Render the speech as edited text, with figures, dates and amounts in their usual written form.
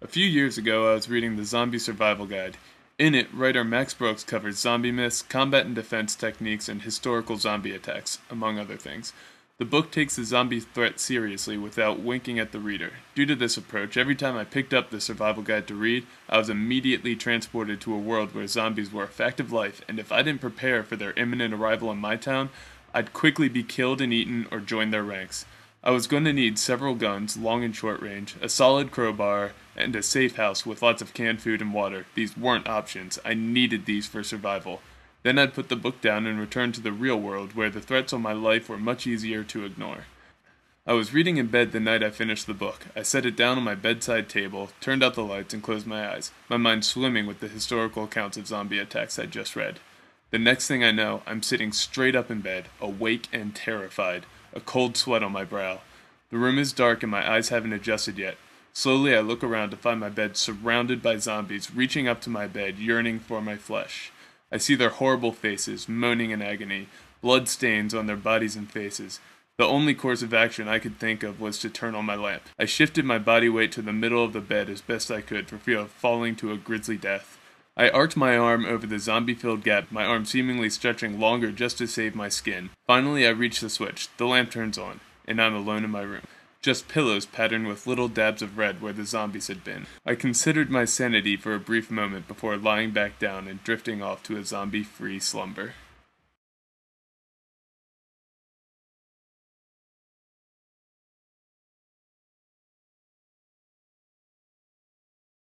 A few years ago, I was reading the Zombie Survival Guide. In it, writer Max Brooks covers zombie myths, combat and defense techniques, and historical zombie attacks, among other things. The book takes the zombie threat seriously without winking at the reader. Due to this approach, every time I picked up the survival guide to read, I was immediately transported to a world where zombies were a fact of life, and if I didn't prepare for their imminent arrival in my town, I'd quickly be killed and eaten or join their ranks. I was going to need several guns, long and short range, a solid crowbar, and a safe house with lots of canned food and water. These weren't options. I needed these for survival. Then I'd put the book down and return to the real world, where the threats on my life were much easier to ignore. I was reading in bed the night I finished the book. I set it down on my bedside table, turned out the lights, and closed my eyes, my mind swimming with the historical accounts of zombie attacks I'd just read. The next thing I know, I'm sitting straight up in bed, awake and terrified, a cold sweat on my brow. The room is dark and my eyes haven't adjusted yet. Slowly I look around to find my bed surrounded by zombies, reaching up to my bed, yearning for my flesh. I see their horrible faces, moaning in agony, blood stains on their bodies and faces. The only course of action I could think of was to turn on my lamp. I shifted my body weight to the middle of the bed as best I could for fear of falling to a grisly death. I arced my arm over the zombie-filled gap, my arm seemingly stretching longer just to save my skin. Finally I reach the switch, the lamp turns on, and I'm alone in my room. Just pillows patterned with little dabs of red where the zombies had been. I considered my sanity for a brief moment before lying back down and drifting off to a zombie-free slumber.